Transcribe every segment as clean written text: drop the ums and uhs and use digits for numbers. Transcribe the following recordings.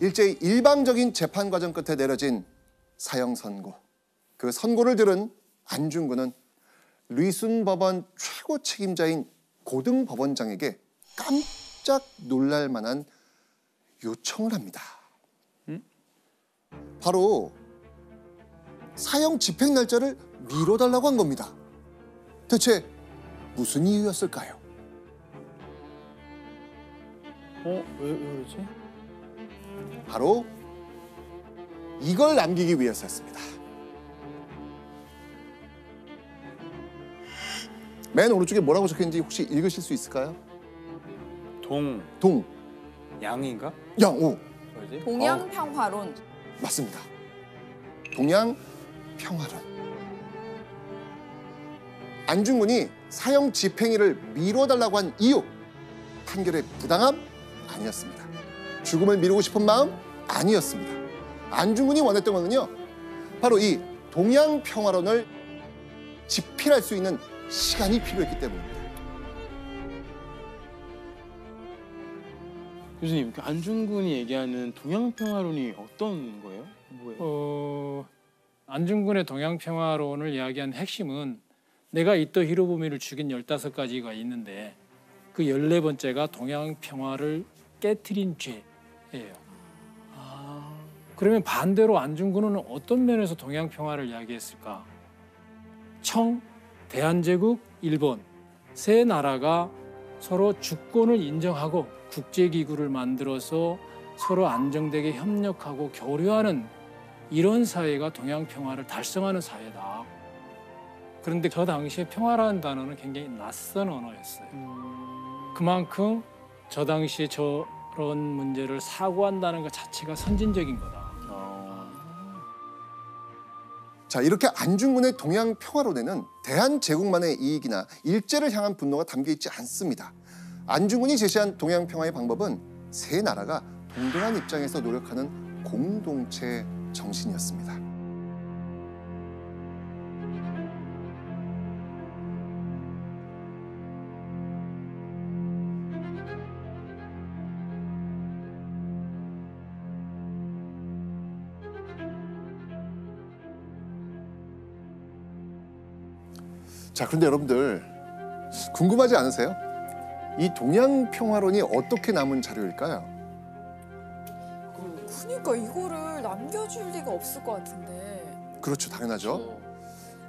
일제히 일방적인 재판 과정 끝에 내려진 사형 선고. 그 선고를 들은 안중근은 리순 법원 최고 책임자인 고등 법원장에게 깜짝 놀랄 만한 요청을 합니다. 바로 사형 집행 날짜를 미뤄달라고 한 겁니다. 대체 무슨 이유였을까요? 왜 그러지? 바로 이걸 남기기 위해서였습니다. 맨 오른쪽에 뭐라고 적혀있는지 혹시 읽으실 수 있을까요? 동. 양인가? 양오. 뭐지? 동양평화론. 맞습니다. 동양평화론. 안중근이 사형 집행일을 미뤄달라고 한 이유, 판결의 부당함 아니었습니다. 죽음을 미루고 싶은 마음 아니었습니다. 안중근이 원했던 것은요, 바로 이 동양평화론을 집필할 수 있는 시간이 필요했기 때문입니다. 교수님, 안중근이 얘기하는 동양평화론이 어떤 거예요? 뭐예요? 안중근의 동양평화론을 이야기한 핵심은 내가 이토 히로부미를 죽인 15가지가 있는데 그 14번째가 동양평화를 깨트린 죄예요. 그러면 반대로 안중근은 어떤 면에서 동양평화를 이야기했을까? 대한제국, 일본 세 나라가 서로 주권을 인정하고 국제기구를 만들어서 서로 안정되게 협력하고 교류하는 이런 사회가 동양평화를 달성하는 사회다. 그런데 저 당시에 평화라는 단어는 굉장히 낯선 언어였어요. 그만큼 저 당시에 저런 문제를 사고한다는 것 자체가 선진적인 거다. 자, 이렇게 안중근의 동양평화론에는 대한제국만의 이익이나 일제를 향한 분노가 담겨 있지 않습니다. 안중근이 제시한 동양평화의 방법은 세 나라가 동등한 입장에서 노력하는 공동체 정신이었습니다. 자, 그런데 여러분들 궁금하지 않으세요? 이 동양평화론이 어떻게 남은 자료일까요? 그러니까 이거를 남겨줄 리가 없을 것 같은데. 그렇죠, 당연하죠.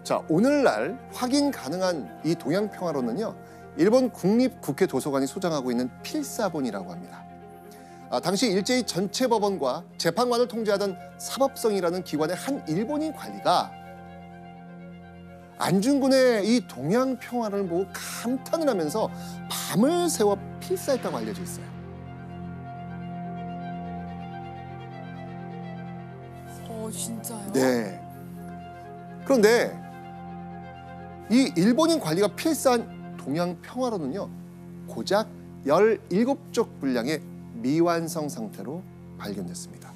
자, 오늘날 확인 가능한 이 동양평화론은요, 일본 국립국회도서관이 소장하고 있는 필사본이라고 합니다. 당시 일제히 전체 법원과 재판관을 통제하던 사법성이라는 기관의 한 일본인 관리가 안중근의 이 동양평화를 보고 감탄을 하면서 밤을 새워 필사했다고 알려져 있어요. 진짜요? 네. 그런데 이 일본인 관리가 필사한 동양평화론은요, 고작 17쪽 분량의 미완성 상태로 발견됐습니다.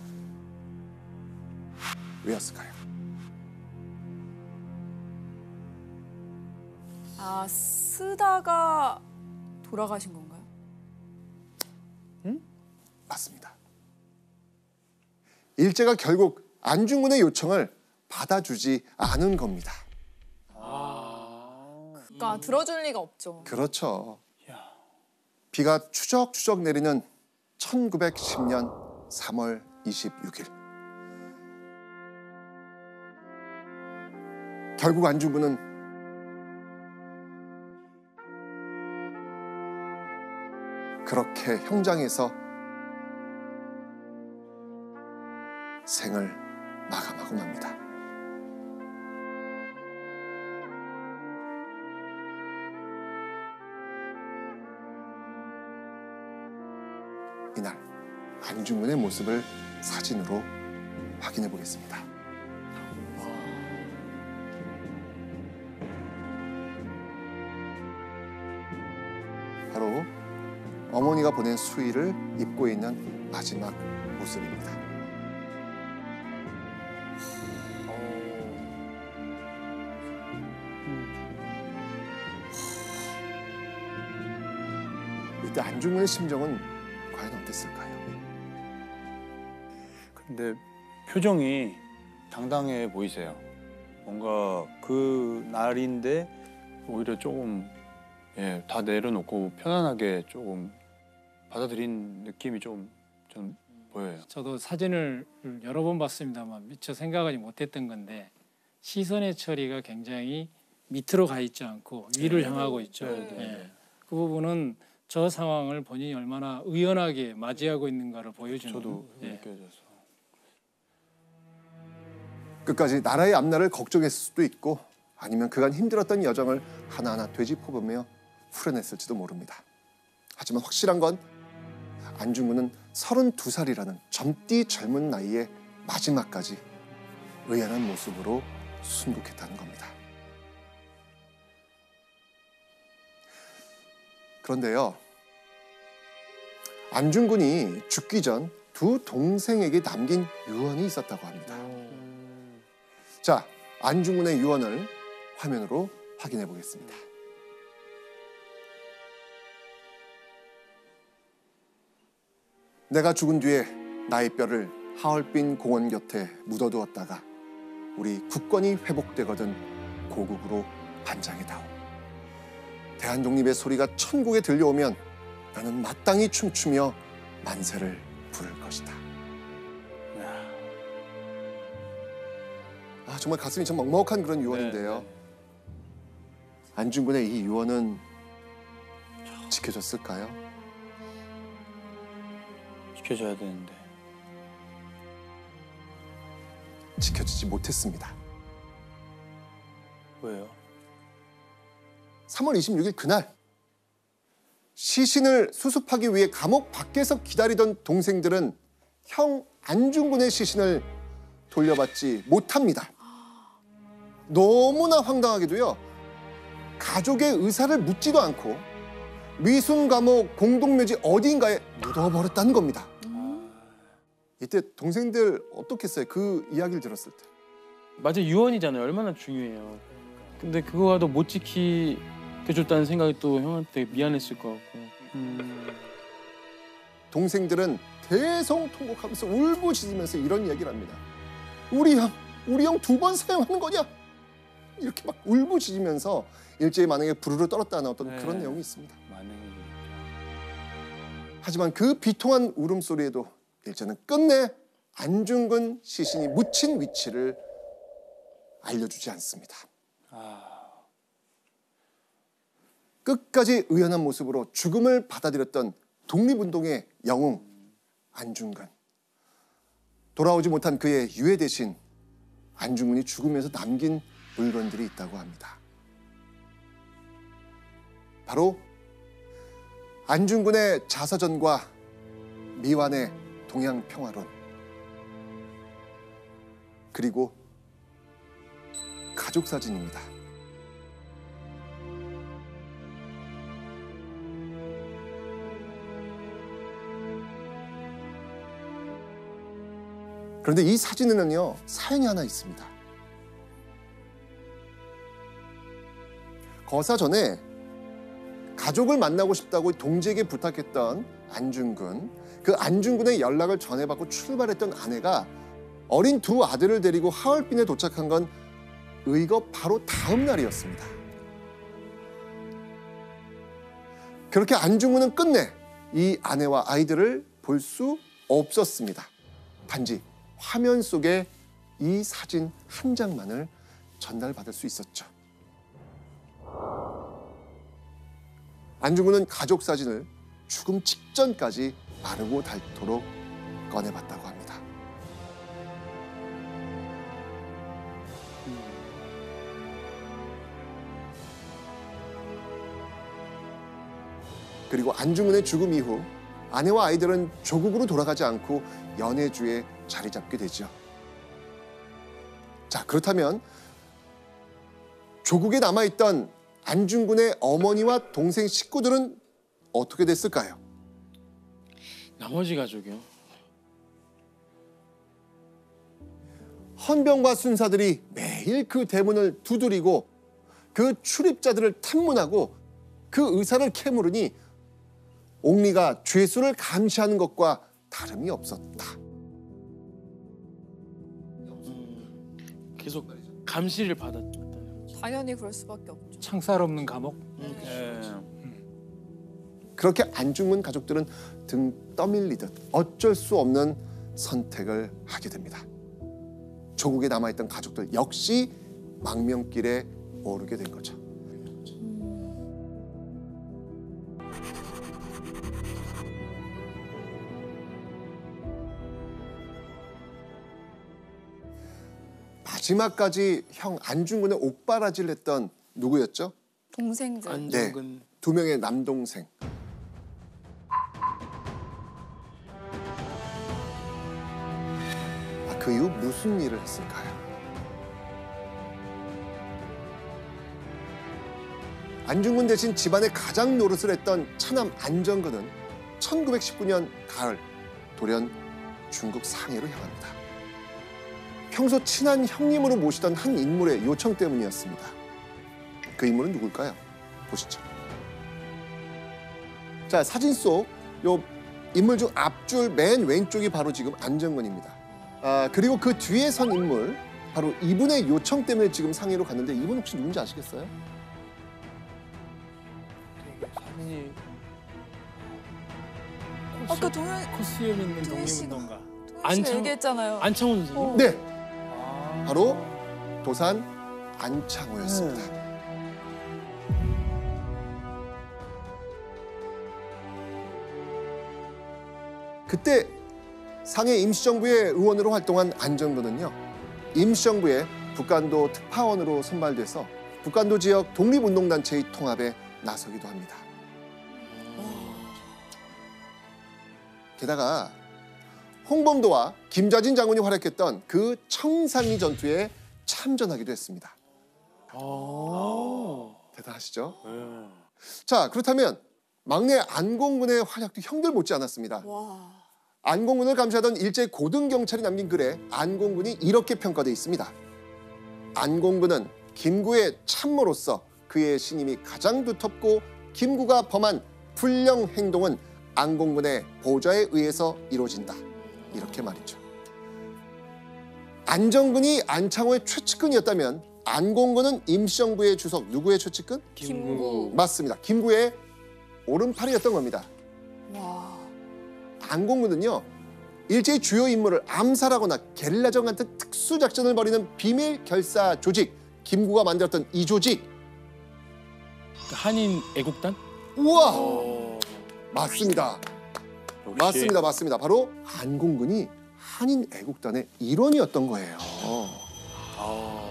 왜였을까요? 쓰다가 돌아가신 건가요? 맞습니다. 일제가 결국 안중근의 요청을 받아주지 않은 겁니다. 그러니까 들어줄 리가 없죠. 그렇죠. 비가 추적추적 내리는 1910년 3월 26일. 결국 안중근은 그렇게 형장에서 생을 마감하고 맙니다. 이날 안중근의 모습을 사진으로 확인해 보겠습니다. 바로 어머니가 보낸 수의를 입고 있는 마지막 모습입니다. 이때 안중근의 심정은 과연 어땠을까요? 근데 표정이 당당해 보이세요. 뭔가 그 날인데 오히려 조금 다 내려놓고 편안하게 조금 받아들인 느낌이 좀 보여요. 저도 사진을 여러 번 봤습니다만 미처 생각하지 못했던 건데 시선의 처리가 굉장히 밑으로 가 있지 않고 위를 향하고 있죠. 예. 그 부분은 저 상황을 본인이 얼마나 의연하게 맞이하고 있는가를 보여주는. 저도 예. 느껴져서. 끝까지 나라의 앞날을 걱정했을 수도 있고 아니면 그간 힘들었던 여정을 하나하나 되짚어보며 풀어냈을지도 모릅니다. 하지만 확실한 건 안중근은 32살이라는 젊디 젊은 나이에 마지막까지 의연한 모습으로 순국했다는 겁니다. 그런데요, 안중근이 죽기 전 두 동생에게 남긴 유언이 있었다고 합니다. 자, 안중근의 유언을 화면으로 확인해 보겠습니다. 내가 죽은 뒤에 나의 뼈를 하얼빈 공원 곁에 묻어두었다가 우리 국권이 회복되거든 고국으로 반장해다오. 대한독립의 소리가 천국에 들려오면 나는 마땅히 춤추며 만세를 부를 것이다. 아, 정말 가슴이 좀 먹먹한 그런 유언인데요. 안중근의 이 유언은 지켜졌을까요? 지켜줘야 되는데. 지켜지지 못했습니다. 왜요? 3월 26일 그날 시신을 수습하기 위해 감옥 밖에서 기다리던 동생들은 형 안중근의 시신을 돌려받지 못합니다. 너무나 황당하게도요, 가족의 의사를 묻지도 않고 미순 감옥 공동묘지 어디인가에 묻어버렸다는 겁니다. 이때 동생들 어떻겠어요? 그 이야기를 들었을 때. 맞아, 유언이잖아요. 얼마나 중요해요. 근데 그거라도 못 지키게 줬다는 생각이 또 형한테 미안했을 것 같고. 동생들은 대성통곡하면서 울부짖으면서 이런 이야기를 합니다. 우리 형 2번 사형하는 거냐? 이렇게 막 울부짖으면서 일제히 만행에 부르르 떨었다 나왔던 그런 내용이 있습니다. 하지만 그 비통한 울음소리에도 일제는 끝내 안중근 시신이 묻힌 위치를 알려주지 않습니다. 끝까지 의연한 모습으로 죽음을 받아들였던 독립운동의 영웅 안중근. 돌아오지 못한 그의 유해 대신 안중근이 죽으면서 남긴 물건들이 있다고 합니다. 바로 안중근의 자서전과 미완의 동양평화론, 그리고 가족사진입니다. 그런데 이 사진에는요, 사연이 하나 있습니다. 거사 전에 가족을 만나고 싶다고 동지에게 부탁했던 안중근, 그 안중근의 연락을 전해받고 출발했던 아내가 어린 2 아들을 데리고 하얼빈에 도착한 건 의거 바로 다음 날이었습니다. 그렇게 안중근은 끝내 이 아내와 아이들을 볼 수 없었습니다. 단지 화면 속에 이 사진 한 장만을 전달받을 수 있었죠. 안중근은 가족 사진을 죽음 직전까지 마르고 닳도록 꺼내봤다고 합니다. 그리고 안중근의 죽음 이후 아내와 아이들은 조국으로 돌아가지 않고 연해주에 자리 잡게 되죠. 자, 그렇다면 조국에 남아있던 안중근의 어머니와 동생 식구들은 어떻게 됐을까요? 나머지 가족이요? 헌병과 순사들이 매일 그 대문을 두드리고 그 출입자들을 탐문하고 그 의사를 캐물으니 옥리가 죄수를 감시하는 것과 다름이 없었다. 계속 감시를 받았다. 당연히 그럴 수밖에 없죠. 창살 없는 감옥. 예. 그렇게 안중근 가족들은 등 떠밀리듯 어쩔 수 없는 선택을 하게 됩니다. 조국에 남아있던 가족들 역시 망명길에 오르게 된 거죠. 마지막까지 형 안중근의 옥바라지를 했던 누구였죠? 동생들. 안중근. 두 명의 남동생. 그 이후 무슨 일을 했을까요? 안중근 대신 집안의 가장 노릇을 했던 차남 안정근은 1919년 가을 돌연 중국 상해로 향합니다. 평소 친한 형님으로 모시던 한 인물의 요청 때문이었습니다. 그 인물은 누굴까요? 보시죠. 자, 사진 속 요 인물 중 앞줄 맨 왼쪽이 바로 지금 안정근입니다. 그리고 그 뒤에 선 인물 바로 이분의 요청 때문에 지금 상해로 갔는데 이분 혹시 누군지 아시겠어요? 사진이 아까 동현 코스염 있는 동현 씨가- 독립운동가. 씨가 안창- 얘기했잖아요. 안창호 선생님. 어. 네, 아. 바로 도산 안창호였습니다. 그때 상해 임시정부의 의원으로 활동한 안정근은요, 임시정부의 북간도 특파원으로 선발돼서 북간도 지역 독립운동단체의 통합에 나서기도 합니다. 게다가 홍범도와 김좌진 장군이 활약했던 그 청산리 전투에 참전하기도 했습니다. 대단하시죠? 예. 자, 그렇다면 막내 안공근의 활약도 형들 못지 않았습니다. 와. 안공근을 감시하던 일제 고등경찰이 남긴 글에 안공근이 이렇게 평가돼 있습니다. 안공근은 김구의 참모로서 그의 신임이 가장 두텁고 김구가 범한 불령 행동은 안공근의 보좌에 의해서 이루어진다. 이렇게 말이죠. 안정근이 안창호의 최측근이었다면 안공근은 임시정부의 주석 누구의 최측근? 김구. 맞습니다. 김구의 오른팔이었던 겁니다. 와. 안공근은요, 일제의 주요 인물을 암살하거나 게릴라전 같은 특수작전을 벌이는 비밀 결사 조직, 김구가 만들었던 이 조직. 그 한인 애국단? 우와! 어. 맞습니다. 역시. 맞습니다. 맞습니다. 바로 안공근이 한인 애국단의 일원이었던 거예요. 아.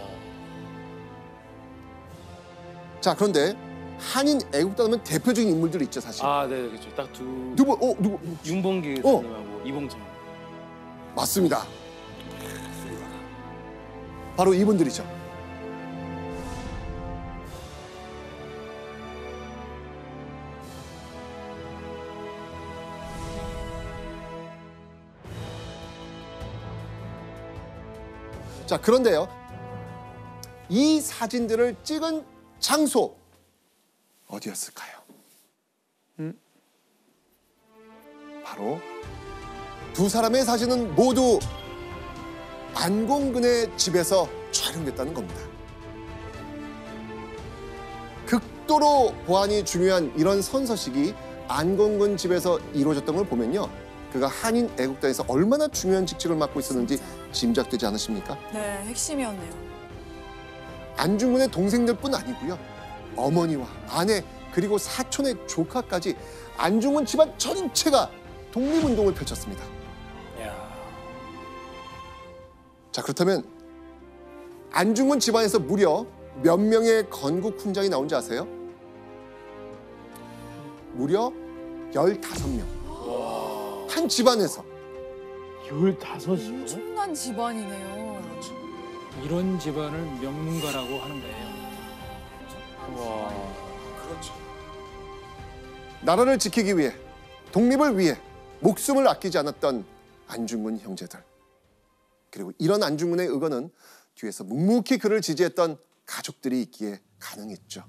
자, 그런데 한인 애국단하면 대표적인 인물들이 있죠, 사실. 아, 네, 그렇죠. 딱 두. 누구? 누구? 윤봉길 선생님하고 이봉창. 맞습니다. 바로 이분들이죠. 자, 그런데요, 이 사진들을 찍은 장소 어디였을까요? 바로 두 사람의 사진은 모두 안공근의 집에서 촬영됐다는 겁니다. 극도로 보안이 중요한 이런 선서식이 안공근 집에서 이루어졌던 걸 보면요, 그가 한인 애국단에서 얼마나 중요한 직책을 맡고 있었는지 짐작되지 않으십니까? 네, 핵심이었네요. 안중근의 동생들뿐 아니고요, 어머니와 아내 그리고 사촌의 조카까지 안중근 집안 전체가 독립운동을 펼쳤습니다. 야. 자, 그렇다면 안중근 집안에서 무려 몇 명의 건국 훈장이 나온지 아세요? 무려 15명. 한 집안에서. 15이요? 엄청난 집안이네요. 이런 집안을 명문가라고 하는 거예요. 와. 그렇죠. 나라를 지키기 위해, 독립을 위해 목숨을 아끼지 않았던 안중근 형제들. 그리고 이런 안중근의 의거는 뒤에서 묵묵히 그를 지지했던 가족들이 있기에 가능했죠.